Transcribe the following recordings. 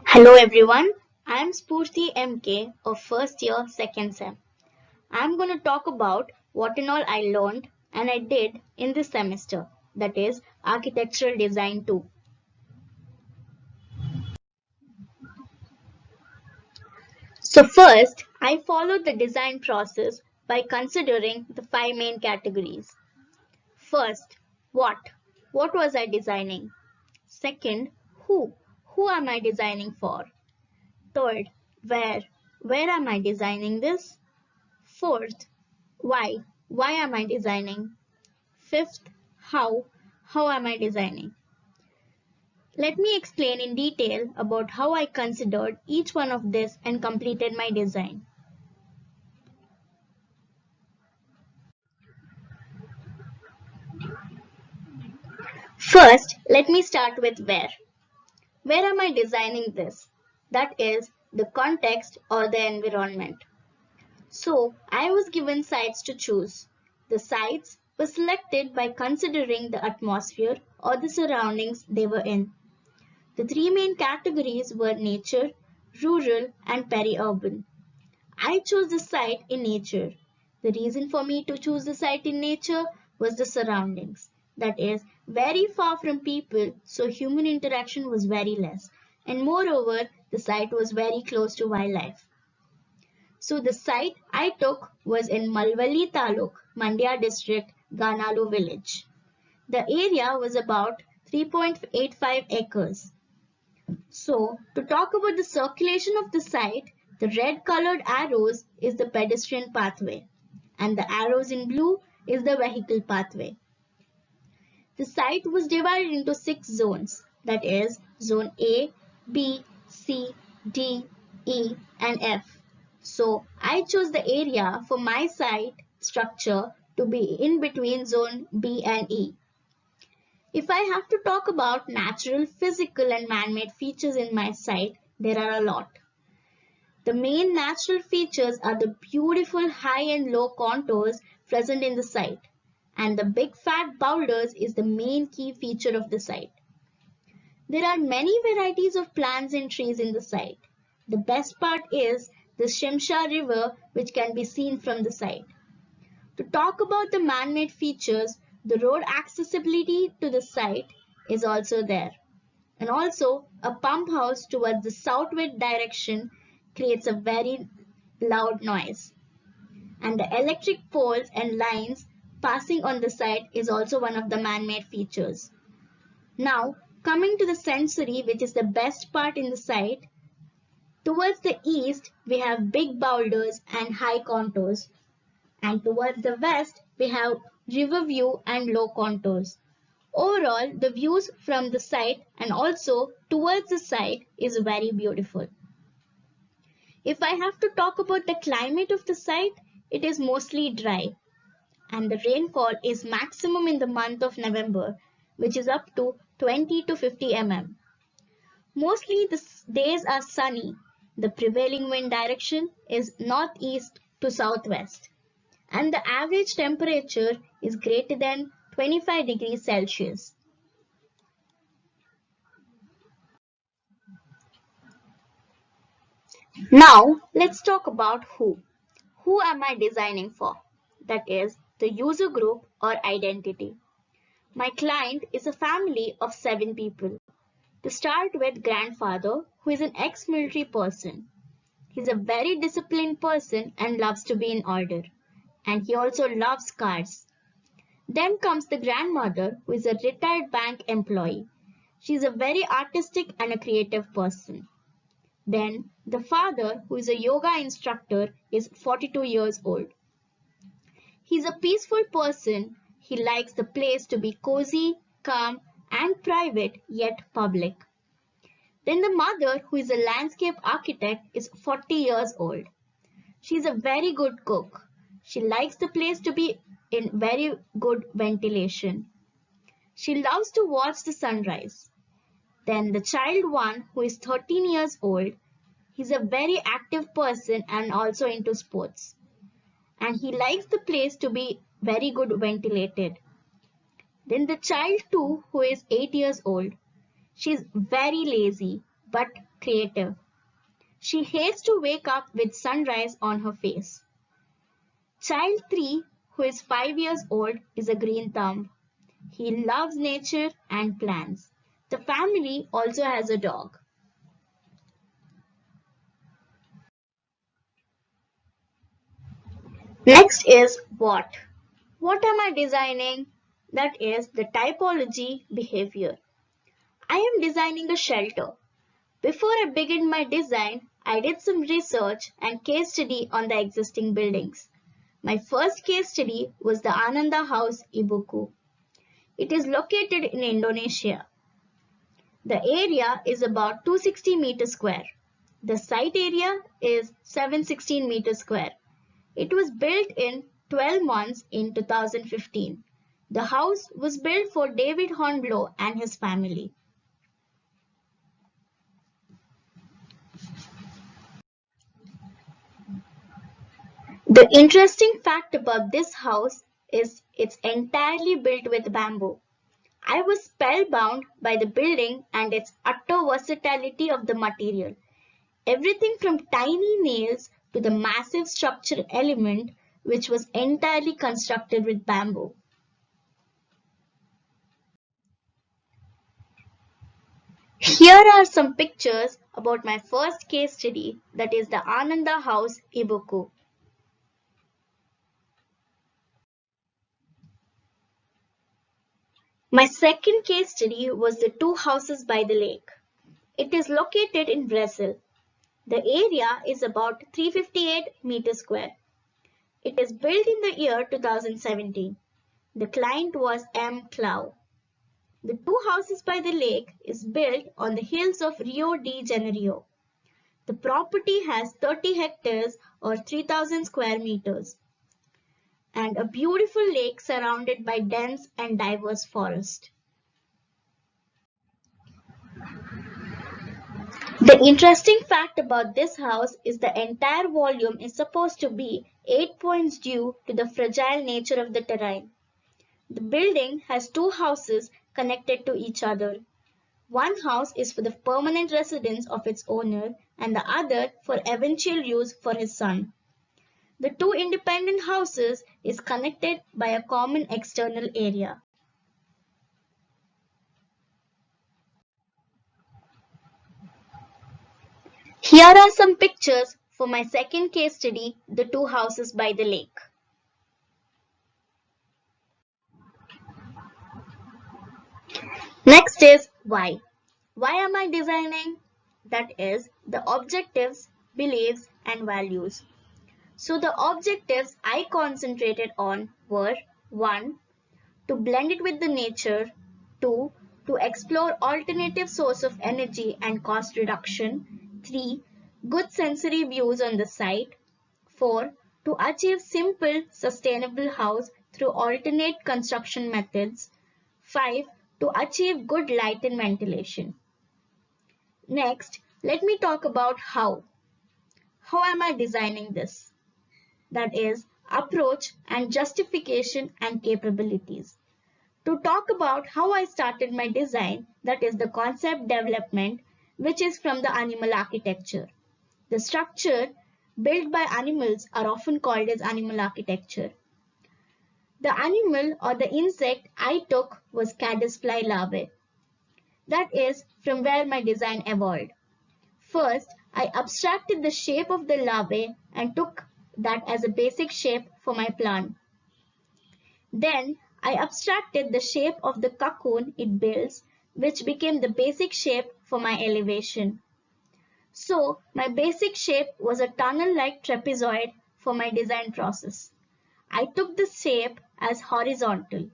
Hello everyone, I am Sphoorthi M K of first year second sem. I am going to talk about what and all I learned and I did in this semester, that is architectural design 2. So first, I followed the design process by considering the five main categories. First, what? What was I designing? Second, who? Who am I designing for? Third, where? Where am I designing this? Fourth, why? Why am I designing? Fifth, how? How am I designing? Let me explain in detail about how I considered each one of this and completed my design. First, let me start with where. Where am I designing this? That is the context or the environment. So, I was given sites to choose. The sites were selected by considering the atmosphere or the surroundings they were in. The three main categories were nature, rural, and peri-urban. I chose the site in nature. The reason for me to choose the site in nature was the surroundings. That is, very far from people, so human interaction was very less. And moreover, the site was very close to wildlife. So the site I took was in Malwali Taluk, Mandya district, Ganalu village. The area was about 3.85 acres. So, to talk about the circulation of the site, the red colored arrows is the pedestrian pathway and the arrows in blue is the vehicle pathway. The site was divided into 6 zones, that is zone A, B, C, D, E and F. So, I chose the area for my site structure to be in between zone B and E. If I have to talk about natural, physical and man-made features in my site, there are a lot. The main natural features are the beautiful high and low contours present in the site, and the big fat boulders is the main key feature of the site. There are many varieties of plants and trees in the site. The best part is the Shimsha River which can be seen from the site. To talk about the man-made features, the road accessibility to the site is also there. And also a pump house towards the southward direction creates a very loud noise. And the electric poles and lines passing on the site is also one of the man-made features. Now, coming to the sensory, which is the best part in the site, towards the east, we have big boulders and high contours. And towards the west, we have river view and low contours. Overall, the views from the site and also towards the site is very beautiful. If I have to talk about the climate of the site, it is mostly dry and the rainfall is maximum in the month of November, which is up to 20 to 50 mm. Mostly the days are sunny. The prevailing wind direction is northeast to southwest and the average temperature is greater than 25 degrees Celsius. Now, let's talk about who. Who am I designing for? That is, the user group or identity. My client is a family of 7 people. To start with, grandfather, who is an ex-military person. He's a very disciplined person and loves to be in order. And he also loves cars. Then comes the grandmother, who is a retired bank employee. She's a very artistic and a creative person. Then the father, who is a yoga instructor, is 42 years old. He's a peaceful person. He likes the place to be cozy, calm, and private yet public. Then the mother, who is a landscape architect, is 40 years old. She's a very good cook. She likes the place to be in very good ventilation. She loves to watch the sunrise. Then the child one, who is 13 years old, he's a very active person and also into sports. And he likes the place to be very good ventilated. Then the child 2, who is 8 years old, She's very lazy but creative. She hates to wake up with sunrise on her face. Child 3, who is 5 years old, is a green thumb. He loves nature and plants. The family also has a dog. Next is what? What am I designing? That is the typology behavior. I am designing a shelter. Before I began my design, I did some research and case study on the existing buildings. My first case study was the Ananda House Ibuku. It is located in Indonesia. The area is about 260 meters square. The site area is 716 meters square. It was built in 12 months in 2015. The house was built for David Hornblow and his family. The interesting fact about this house is it's entirely built with bamboo. I was spellbound by the building and its utter versatility of the material. Everything from tiny nails to the massive structural element which was entirely constructed with bamboo. Here are some pictures about my first case study, that is the Ananda House Ibuku. My second case study was the two houses by the lake. It is located in Brazil. The area is about 358 meters square. It is built in the year 2017. The client was M. Clow. The two houses by the lake is built on the hills of Rio de Janeiro. The property has 30 hectares or 3,000 square meters and a beautiful lake surrounded by dense and diverse forest. The interesting fact about this house is the entire volume is supposed to be 8 points due to the fragile nature of the terrain. The building has two houses connected to each other. One house is for the permanent residence of its owner and the other for eventual use for his son. The two independent houses is connected by a common external area. Here are some pictures for my second case study, the two houses by the lake. Next is why. Why am I designing? That is the objectives, beliefs and values. So the objectives I concentrated on were 1. To blend it with the nature, 2. To explore alternative source of energy and cost reduction, 3. Good sensory views on the site, 4. To achieve simple, sustainable house through alternate construction methods, 5. To achieve good light and ventilation. Next, let me talk about how. How am I designing this? That is, approach and justification and capabilities. To talk about how I started my design, that is the concept development, which is from the animal architecture. The structure built by animals are often called as animal architecture. The animal or the insect I took was caddisfly larvae. That is from where my design evolved. First, I abstracted the shape of the larvae and took that as a basic shape for my plant. Then, I abstracted the shape of the cocoon it builds, which became the basic shape for my elevation. So, my basic shape was a tunnel-like trapezoid for my design process. I took the shape as horizontal,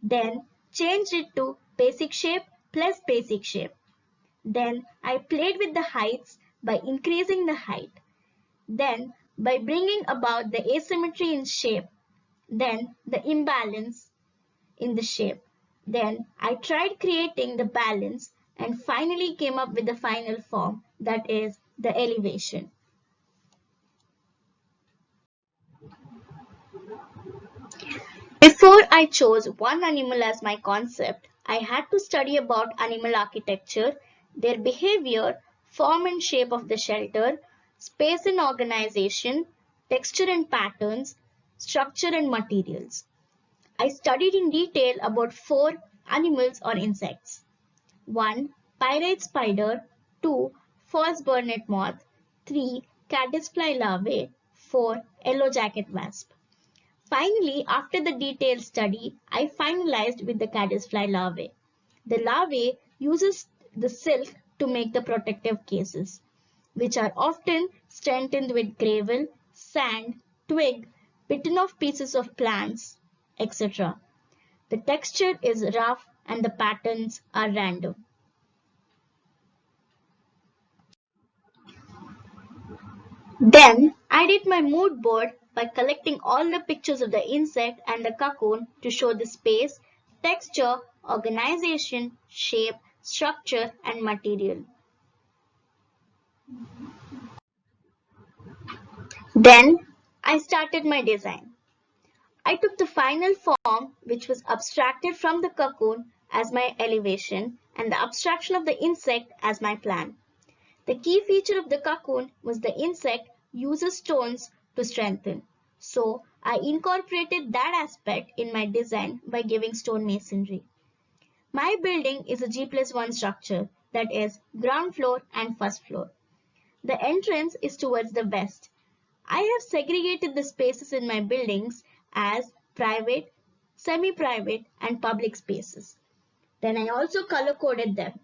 then changed it to basic shape plus basic shape. Then I played with the heights by increasing the height. Then by bringing about the asymmetry in shape. Then the imbalance in the shape. Then I tried creating the balance and finally came up with the final form, that is the elevation. Before I chose one animal as my concept, I had to study about animal architecture, their behavior, form and shape of the shelter, space and organization, texture and patterns, structure and materials. I studied in detail about 4 animals or insects. 1. Pirate spider. 2. False burnet moth. 3. Caddisfly larvae. 4. Yellow jacket wasp. Finally, after the detailed study, I finalized with the caddisfly larvae. The larvae uses the silk to make the protective cases, which are often strengthened with gravel, sand, twig, bitten off pieces of plants, etc. The texture is rough and the patterns are random. Then I did my mood board by collecting all the pictures of the insect and the cocoon to show the space, texture, organization, shape, structure, and material. Then I started my design. I took the final form, which was abstracted from the cocoon, as my elevation and the abstraction of the insect as my plan. The key feature of the cocoon was the insect uses stones to strengthen. So I incorporated that aspect in my design by giving stone masonry. My building is a G+1 structure, that is ground floor and first floor. The entrance is towards the west. I have segregated the spaces in my buildings as private, semi-private and public spaces. Then I also color coded them.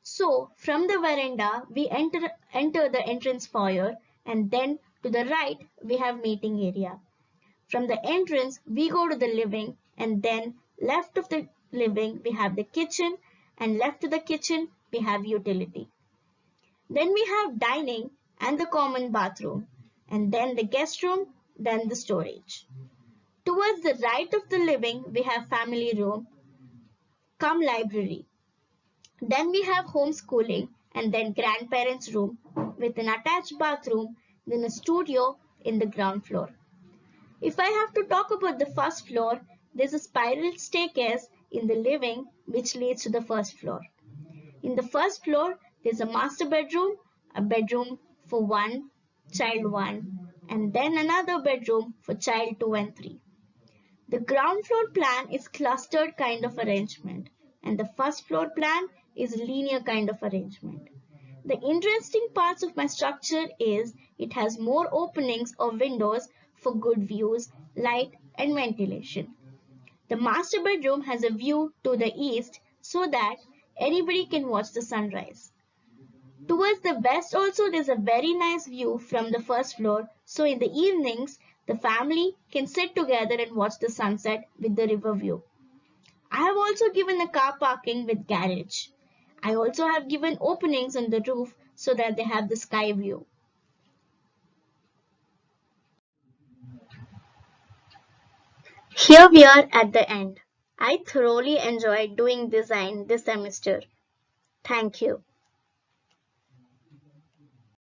So from the veranda, we enter the entrance foyer, and then to the right, we have meeting area. From the entrance, we go to the living, and then left of the living, we have the kitchen, and left to the kitchen, we have utility. Then we have dining and the common bathroom, and then the guest room, then the storage. Towards the right of the living, we have family room, come library. Then we have homeschooling and then grandparents' room with an attached bathroom, then a studio in the ground floor. If I have to talk about the first floor, there's a spiral staircase in the living which leads to the first floor. In the first floor, there's a master bedroom, a bedroom for child 1, and then another bedroom for child 2 and 3. The ground floor plan is clustered kind of arrangement, and the first floor plan is linear kind of arrangement. The interesting parts of my structure is it has more openings or windows for good views, light and ventilation. The master bedroom has a view to the east so that anybody can watch the sunrise. Towards the west also there's a very nice view from the first floor, so in the evenings the family can sit together and watch the sunset with the river view. I have also given a car parking with garage. I also have given openings on the roof so that they have the sky view. Here we are at the end. I thoroughly enjoyed doing design this semester. Thank you.